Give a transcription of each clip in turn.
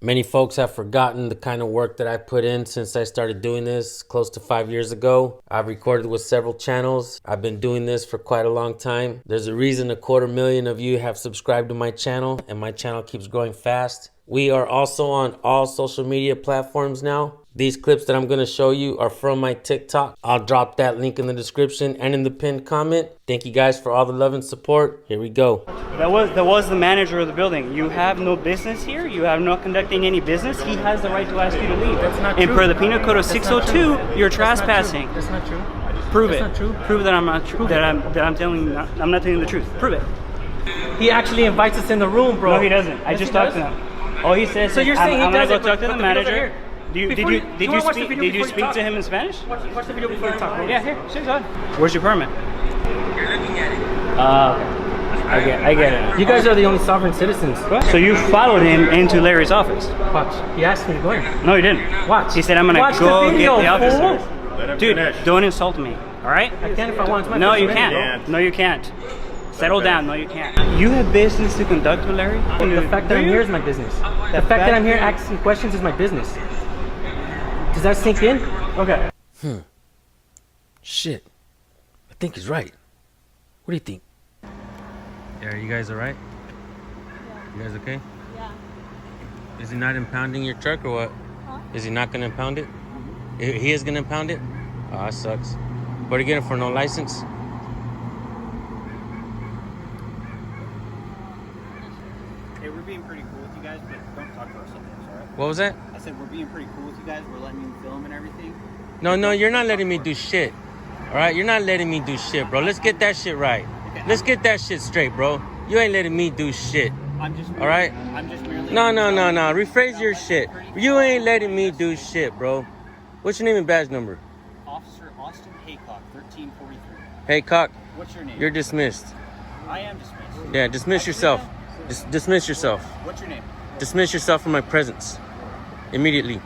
Many folks have forgotten the kind of work that I put in since I started doing this close to 5 years ago. I've recorded with several channels. I've been doing this for quite a long time. There's a reason 250,000 of you have subscribed to my channel, and my channel keeps growing fast. We are also on all social media platforms now. These clips that I'm going to show you are from my TikTok. I'll drop that link in the description and in the pinned comment. Thank you guys for all the love and support. Here we go. That was the manager of the building. You have no business here. You have not conducting any business. He has the right to ask you to leave. That's not and true. per the penal code of 602, you're trespassing. That's not true. Prove That's it. not true. Prove that I'm not true. That I'm telling you. I'm not telling you the truth. Prove it. He actually invites us in the room, bro. No, he doesn't. I just talked to him. All he says So is, you're saying I'm he gonna does go it, talk to but the the videos are manager. here. Did you speak to him in Spanish? Watch the video before you talk, bro. Yeah, here. She's on. Where's your permit? You're looking at it. Okay. I get it. You guys are the only sovereign citizens. So you followed him into Larry's office? Watch. He asked me to go in. No, he didn't. Watch. He said, I'm gonna Watch go the video, get the fool. officer. Dude, don't insult me. All right? I can if I want. It's my No, First you Amendment, can't. No, you can't. Settle down. No, you can't. You have business to conduct with Larry? The fact that I'm here is my business. The fact that I'm here asking questions is my business. Does that sink in? Okay. Shit. I think he's right. What do you think? Yeah, you guys all right? Yeah. You guys okay? Yeah. Is he not impounding your truck or what? Huh? Is he not going to impound it? He is going to impound it? Oh, that sucks. What are you getting for no license? Hey, we're being pretty cool with you guys, but don't talk to us like this, alright? What was that? I said we're being pretty cool with you guys. We're letting you film and everything. No, you're not letting me do shit. All right? You're not letting me do shit, bro. Let's get that shit right. Okay, Let's get that shit straight, bro. You ain't letting me do shit. I'm just. All right? I'm just merely. No. Rephrase your shit. You ain't letting me do shit, bro. What's your name and badge number? Officer Austin Haycock, 1343. Hey, cock. What's your name? You're dismissed. I am dismissed. Yeah, dismiss yourself. Dismiss yourself. What's your name? Dismiss yourself from my presence. Immediately.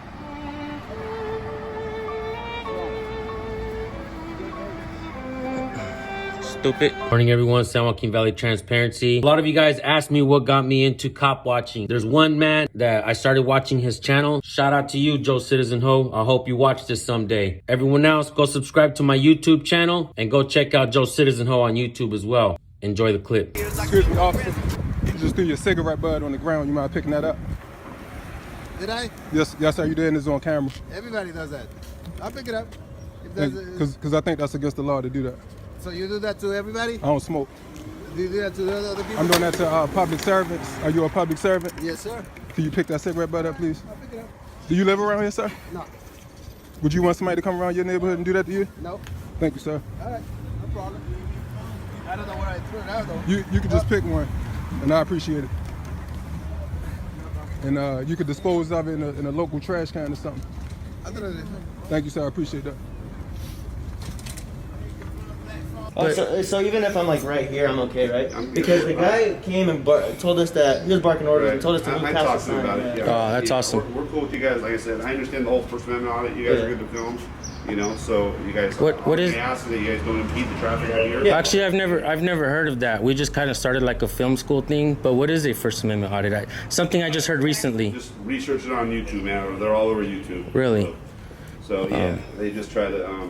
Stupid. Morning everyone, San Joaquin Valley Transparency. A lot of you guys asked me what got me into cop watching. There's one man that I started watching his channel. Shout out to you, Joe Citizen Ho. I hope you watch this someday. Everyone else, go subscribe to my YouTube channel and go check out Joe Citizen Ho on YouTube as well. Enjoy the clip. Excuse me, officer. You just threw your cigarette butt on the ground. You mind picking that up? Did I? Yes, sir. You did, and it's on camera. Everybody does that. I'll pick it up. If that's Because I think that's against the law to do that. so you do that to everybody? I don't smoke. Do you do that to the other people? I'm doing that to public servants. Are you a public servant? Yes, sir. Can you pick that cigarette butt up, please? I'll pick it up. Do you live around here, sir? No. Would you want somebody to come around your neighborhood and do that to you? No. Thank you, sir. All right. No problem. I don't know where I threw it out, though. You can just pick one, and I appreciate it. And you could dispose of it in a local trash can or something. I threw it. Thank you, sir. I appreciate that. Oh, so even if I'm like right here, I'm okay, right? Because the guy came and told us that he was barking orders and told us to move past the sign. about it. Oh, that's awesome. We're cool with you guys. Like I said, I understand the whole First Amendment on it. You guys are good to film, you know. So you guys. What is? I ask that you guys don't impede the traffic out here. Actually, I've never heard of that. We just kind of started like a film school thing. But what is a First Amendment audit? Something I just heard recently. Just research it on YouTube, man. They're all over YouTube. Really? So yeah, they just try to,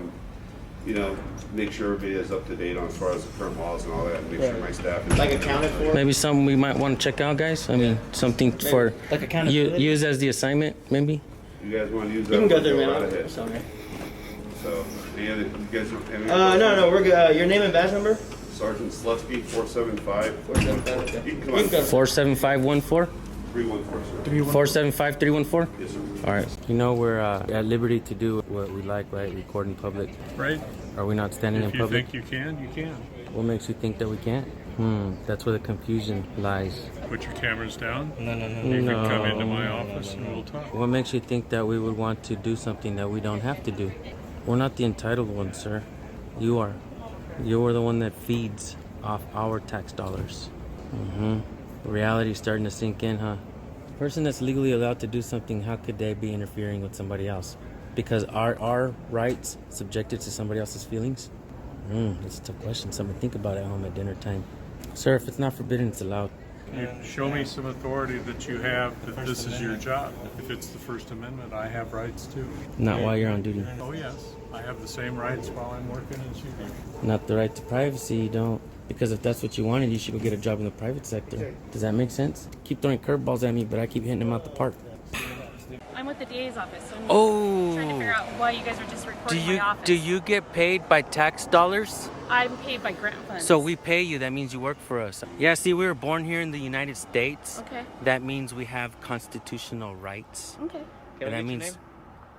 you know, make sure everybody is up to date on as far as the current laws and all that, and make sure my staff is Like accounted for? Maybe something we might want to check out, guys. I mean, something for Like accountability? use as the assignment, maybe. You guys want to use that? You can go we'll there, man. right ahead. Sorry. So, any other, you guys have any No, we're good. Your name and badge number? Sergeant Slutsky, 475. 475. You can come You on. can go. 47514. 314, sir. 475314. Yes, sir. All right. You know we're at liberty to do what we like, right? Record in public. Right. Are we not standing in If you public? think you can, you can. What makes you think that we can't? That's where the confusion lies. Put your cameras down. No. You can come into my office and we'll talk. What makes you think that we would want to do something that we don't have to do? We're not the entitled ones, sir. You are. You're the one that feeds off our tax dollars. Reality's starting to sink in, huh? Person that's legally allowed to do something, how could they be interfering with somebody else? Because are our rights subjected to somebody else's feelings? That's a tough question. Something to think about at home at dinner time. Sir, if it's not forbidden, it's allowed. You show me some authority that you have that this is your job. If it's the First Amendment, I have rights too. Not while you're on duty. Oh yes, I have the same rights while I'm working as you do. Not the right to privacy, you don't. Because if that's what you wanted, you should go get a job in the private sector. Does that make sense? Keep throwing curveballs at me, but I keep hitting them out the park. I'm with the DA's office, so I'm Oh. trying to figure out why you guys are just recording my office. Do you get paid by tax dollars? I'm paid by grant funds. So we pay you. That means you work for us. Yeah. See, we were born here in the United States. Okay. That means we have constitutional rights. Okay. And that means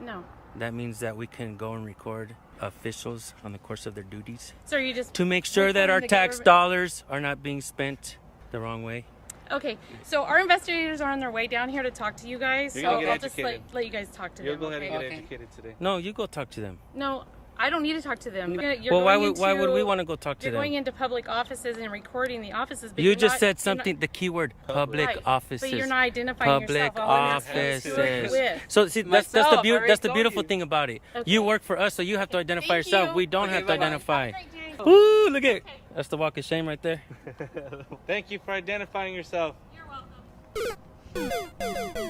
No. that means that we can go and record officials on the course of their duties So are you just to make sure that our recording the tax government- dollars are not being spent the wrong way. Okay. So our investigators are on their way down here to talk to you guys. You're So gonna get I'll just educated. let you guys talk to You'll them. go ahead and okay? get educated today. No, you go talk to them. No, I don't need to talk to them. You're Well, why going would we into- want to go talk to You're them? going into public offices and recording the offices. But You you're just not- said you're not- something, the keyword public Right, offices. But you're not identifying Public yourself. All I'm asking is who are you offices. with? So see, that's Myself, I already that's the told beautiful you. thing about it. Okay. You work for us, so you have to identify Thank yourself. you. We don't Okay, have to bye-bye. Have identify. a great day. Ooh, look at that's the walk of shame right there. Thank you for identifying yourself. You're welcome.